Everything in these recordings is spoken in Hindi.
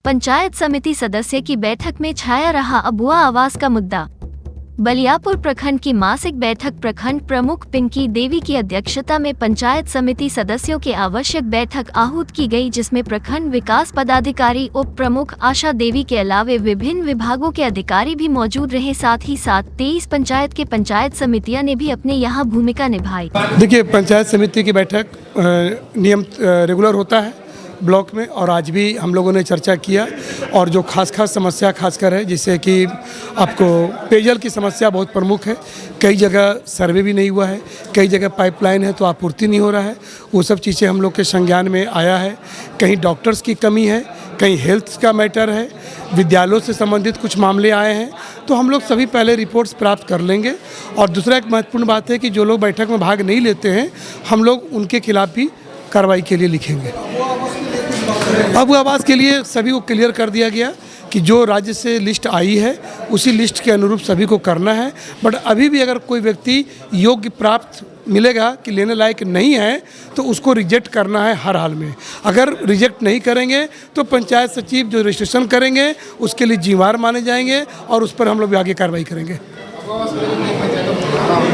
पंचायत समिति सदस्य की बैठक में छाया रहा अबुआ आवास का मुद्दा। बलियापुर प्रखंड की मासिक बैठक प्रखंड प्रमुख पिंकी देवी की अध्यक्षता में पंचायत समिति सदस्यों की आवश्यक बैठक आहूत की गई, जिसमें प्रखंड विकास पदाधिकारी उप प्रमुख आशा देवी के अलावे विभिन्न विभागों के अधिकारी भी मौजूद रहे। साथ ही 23 पंचायत के पंचायत समितियां ने भी अपने यहाँ भूमिका निभाई। देखिए, पंचायत समिति की बैठक नियम रेगुलर होता है ब्लॉक में, और आज भी हम लोगों ने चर्चा किया। और जो खास समस्या खासकर है, जिससे कि आपको पेयजल की समस्या बहुत प्रमुख है। कई जगह सर्वे भी नहीं हुआ है, कई जगह पाइपलाइन है तो आपूर्ति नहीं हो रहा है। वो सब चीज़ें हम लोग के संज्ञान में आया है। कहीं डॉक्टर्स की कमी है, कहीं हेल्थ का मैटर है, विद्यालयों से संबंधित कुछ मामले आए हैं। तो हम लोग सभी पहले रिपोर्ट्स प्राप्त कर लेंगे। और दूसरा एक महत्वपूर्ण बात है कि जो लोग बैठक में भाग नहीं लेते हैं, हम लोग उनके खिलाफ भी कार्रवाई के लिए लिखेंगे। अब आवास के लिए सभी को क्लियर कर दिया गया कि जो राज्य से लिस्ट आई है उसी लिस्ट के अनुरूप सभी को करना है। बट अभी भी अगर कोई व्यक्ति योग्य प्राप्त मिलेगा कि लेने लायक नहीं है तो उसको रिजेक्ट करना है हर हाल में। अगर रिजेक्ट नहीं करेंगे तो पंचायत सचिव जो रजिस्ट्रेशन करेंगे उसके लिए जिम्मेदार माने जाएंगे और उस पर हम लोग आगे कार्रवाई करेंगे।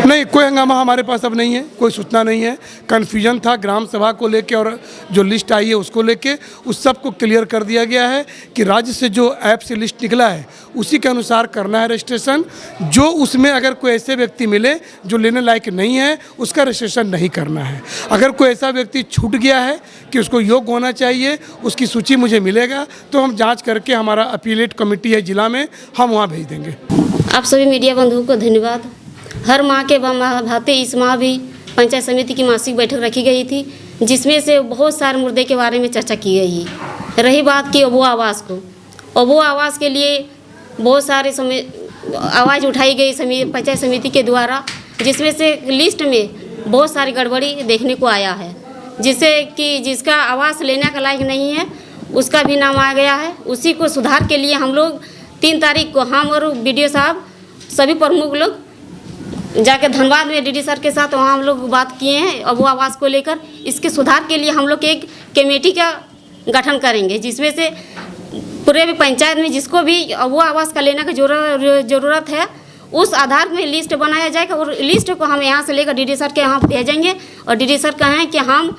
नहीं, कोई हंगामा हमारे पास अब नहीं है, कोई सूचना नहीं है। कन्फ्यूजन था ग्राम सभा को लेके और जो लिस्ट आई है उसको लेके, उस सब को क्लियर कर दिया गया है कि राज्य से जो ऐप से लिस्ट निकला है उसी के अनुसार करना है रजिस्ट्रेशन। जो उसमें अगर कोई ऐसे व्यक्ति मिले जो लेने लायक नहीं है उसका रजिस्ट्रेशन नहीं करना है। अगर कोई ऐसा व्यक्ति छूट गया है कि उसको योग्य होना चाहिए, उसकी सूची मुझे मिलेगा तो हम जाँच करके, हमारा अपीलेट कमेटी है जिला में, हम वहाँ भेज देंगे। आप सभी मीडिया बंधुओं को धन्यवाद। हर माह के भांति इस माह भी पंचायत समिति की मासिक बैठक रखी गई थी, जिसमें से बहुत सारे मुद्दे के बारे में चर्चा की गई है। रही बात की अबुआ आवास को, अबुआ आवास के लिए बहुत सारे आवाज़ उठाई गई पंचायत समिति के द्वारा, जिसमें से लिस्ट में बहुत सारी गड़बड़ी देखने को आया है, जिससे कि जिसका आवास लेने का लायक नहीं है उसका भी नाम आ गया है। उसी को सुधार के लिए हम लोग 3 तारीख को हम और BDO साहब सभी प्रमुख लोग जाके धनबाद में DD सर के साथ वहाँ हम लोग बात किए हैं अबुआ आवास को लेकर। इसके सुधार के लिए हम लोग एक कमेटी का गठन करेंगे, जिसमें से पूरे भी पंचायत में जिसको भी अबुआ आवास का लेने की ज़रूरत है उस आधार में लिस्ट बनाया जाएगा। और लिस्ट को हम यहाँ से लेकर DD सर के यहाँ भेजेंगे और DD सर कहें कि हम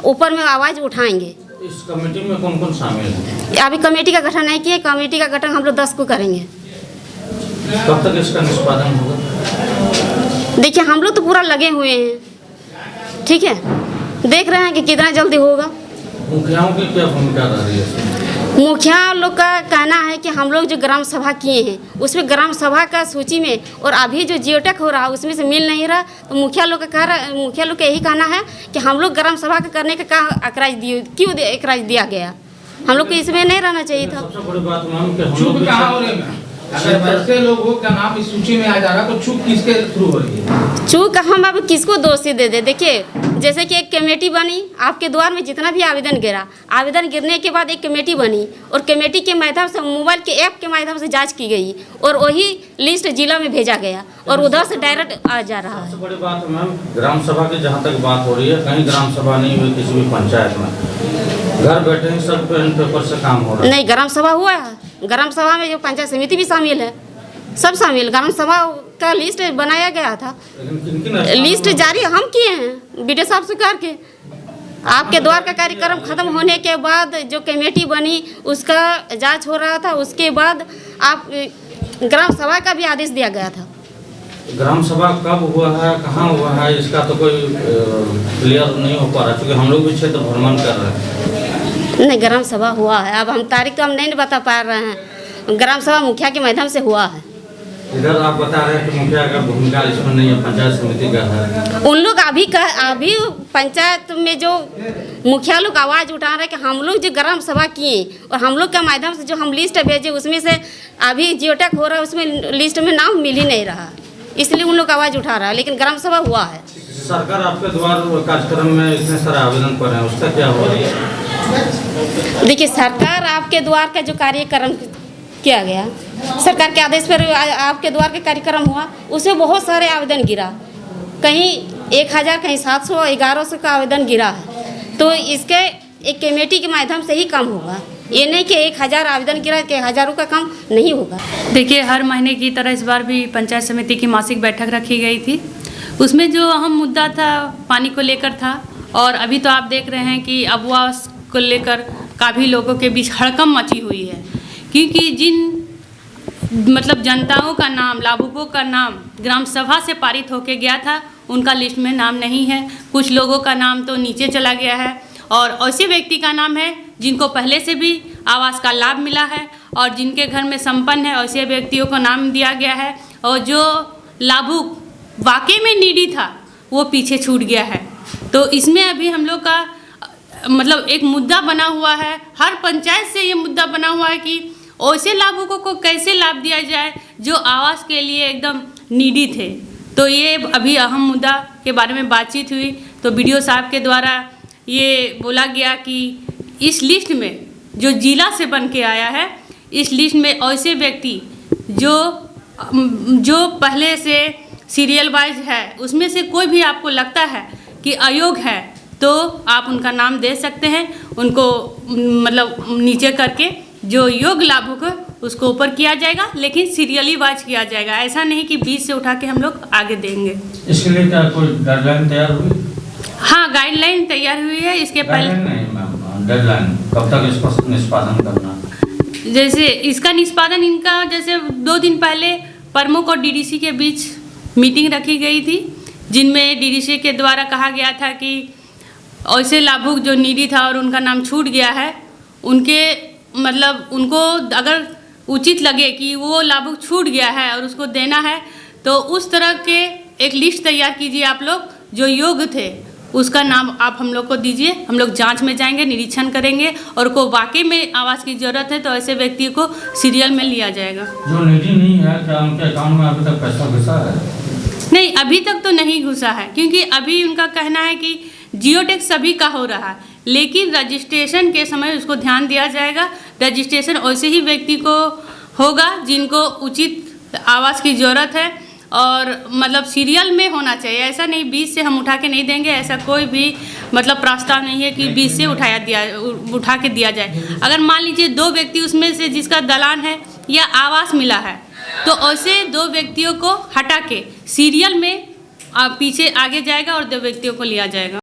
ऊपर में आवाज़ उठाएंगे। इस कमेटी में कौन कौन शामिल है? अभी कमेटी का गठन नहीं किया, कमेटी का गठन हम लोग 10 को करेंगे। कब तक इसका निष्पादन होगा? देखिए, हम लोग तो पूरा लगे हुए हैं, ठीक है, देख रहे हैं कि कितना जल्दी होगा। मुखियाओं की क्या भूमिका रही है? मुखिया लोग का कहना है कि हम लोग जो ग्राम सभा किए हैं उसमें ग्राम सभा का सूची में और अभी जो जियोटेक हो रहा है उसमें से मिल नहीं रहा। तो मुखिया लोग का यही कहना है कि हम लोग ग्राम सभा का करने का क्यों एकराज दिया गया, हम लोग को इसमें नहीं रहना चाहिए था। सबसे बड़ी बात मैम कि हम लोग अगर ऐसे लोगों का नाम इस सूची में आ जा रहा तो चूक किसके थ्रू हो रही है? चूक हम अब किसको दोषी दे दे। देखिए, जैसे कि एक कमेटी बनी, आपके द्वार में जितना भी आवेदन गिरा, आवेदन गिरने के बाद एक कमेटी बनी और कमेटी के माध्यम से मोबाइल के ऐप के माध्यम से जांच की गई और वही लिस्ट जिला में भेजा गया और उधर से डायरेक्ट आ जा रहा है। सबसे बड़ी बात मैम, ग्राम सभा की जहाँ तक बात हो रही है, कहीं ग्राम सभा नहीं हुई किसी भी पंचायत में, घर बैठे सब पेपर से काम हो रहा है। नहीं, ग्राम सभा हुआ है। ग्राम सभा में जो पंचायत समिति भी शामिल है, सब शामिल। ग्राम सभा का लिस्ट बनाया गया था, लिस्ट जारी हम किए हैं BDO साहब से करके। आपके द्वार का कार्यक्रम खत्म होने के बाद जो कमेटी बनी उसका जांच हो रहा था, उसके बाद आप ग्राम सभा का भी आदेश दिया गया था। ग्राम सभा कब हुआ है, कहाँ हुआ है, इसका तो कोई क्लियर नहीं हो पा रहा, क्योंकि हम लोग भी क्षेत्र भ्रमण कर रहे हैं। नहीं, ग्राम सभा हुआ है। अब हम तारीख तो हम नहीं बता पा रहे हैं। ग्राम सभा मुखिया के माध्यम से हुआ है। इधर आप बता रहे हैं कि मुखिया का भूमिका इसमें नहीं है, पंचायत समिति का है। उन लोग अभी पंचायत में जो मुखिया लोग आवाज़ उठा रहे हैं कि हम लोग जो ग्राम सभा किए और हम लोग के माध्यम से जो हम लिस्ट भेजे उसमें से अभी जियोटेक हो रहा है, उसमें लिस्ट में नाम मिल ही नहीं रहा, इसलिए उन लोग आवाज़ उठा रहा है। लेकिन ग्राम सभा हुआ है। सरकार आपके द्वार कार्यक्रम में इतने सारे आवेदन कर रहे हैं, उसका क्या हो रहा है? देखिए, सरकार आपके द्वार का जो कार्यक्रम किया गया, सरकार के आदेश पर आपके द्वार का कार्यक्रम हुआ, उसमें बहुत सारे आवेदन गिरा, कहीं 1000, कहीं 700, 1100 का आवेदन गिरा है। तो इसके एक कमेटी के माध्यम से ही काम होगा। ये नहीं कि 1000 आवेदन किया कि हज़ारों का काम नहीं होगा। देखिए, हर महीने की तरह इस बार भी पंचायत समिति की मासिक बैठक रखी गई थी। उसमें जो अहम मुद्दा था पानी को लेकर था, और अभी तो आप देख रहे हैं कि आवास को लेकर काफ़ी लोगों के बीच हड़कंप मची हुई है, क्योंकि जिन मतलब जनताओं का नाम, लाभुकों का नाम ग्राम सभा से पारित होके गया था, उनका लिस्ट में नाम नहीं है। कुछ लोगों का नाम तो नीचे चला गया है, और ऐसे व्यक्ति का नाम है जिनको पहले से भी आवास का लाभ मिला है और जिनके घर में संपन्न है, ऐसे व्यक्तियों को नाम दिया गया है, और जो लाभुक वाकई में नीडी था वो पीछे छूट गया है। तो इसमें अभी हम लोग का मतलब एक मुद्दा बना हुआ है, हर पंचायत से ये मुद्दा बना हुआ है कि ऐसे लाभुकों को कैसे लाभ दिया जाए जो आवास के लिए एकदम नीडी थे। तो ये अभी अहम मुद्दा के बारे में बातचीत हुई, तो बीडीओ साहब के द्वारा ये बोला गया कि इस लिस्ट में जो जिला से बन के आया है, इस लिस्ट में ऐसे व्यक्ति जो पहले से सीरियल वाइज है, उसमें से कोई भी आपको लगता है कि अयोग्य है तो आप उनका नाम दे सकते हैं। उनको मतलब नीचे करके जो योग्य लाभुक है उसको ऊपर किया जाएगा, लेकिन सीरियली वाइज किया जाएगा। ऐसा नहीं कि बीच से उठा के हम लोग आगे देंगे। इसके लिए क्या कोई गाइडलाइन तैयार हुई? हाँ, गाइडलाइन तैयार हुई है। इसके पहले डेडलाइन कब तक इसका निष्पादन करना? जैसे इसका निष्पादन इनका जैसे 2 दिन पहले प्रमुख और डीडीसी के बीच मीटिंग रखी गई थी, जिनमें डीडीसी के द्वारा कहा गया था कि ऐसे लाभुक जो नीडी था और उनका नाम छूट गया है, उनके मतलब उनको अगर उचित लगे कि वो लाभुक छूट गया है और उसको देना है, तो उस तरह के एक लिस्ट तैयार कीजिए आप लोग, जो योग्य थे उसका नाम आप हम लोग को दीजिए। हम लोग जांच में जाएंगे, निरीक्षण करेंगे, और को वाकई में आवास की ज़रूरत है तो ऐसे व्यक्ति को सीरियल में लिया जाएगा। जो निधि नहीं है, क्या उनके अकाउंट में अभी तक पैसा घुसा है? नहीं, अभी तक तो नहीं घुसा है, क्योंकि अभी उनका कहना है कि जियो टैक्स सभी का हो रहा है, लेकिन रजिस्ट्रेशन के समय उसको ध्यान दिया जाएगा। रजिस्ट्रेशन ऐसे ही व्यक्ति को होगा जिनको उचित आवास की ज़रूरत है, और मतलब सीरियल में होना चाहिए। ऐसा नहीं बीच से हम उठा के नहीं देंगे, ऐसा कोई भी मतलब प्रस्ताव नहीं है कि बीच से उठा के दिया जाए। अगर मान लीजिए 2 व्यक्ति उसमें से जिसका दलान है या आवास मिला है, तो ऐसे 2 व्यक्तियों को हटा के सीरियल में पीछे आगे जाएगा और 2 व्यक्तियों को लिया जाएगा।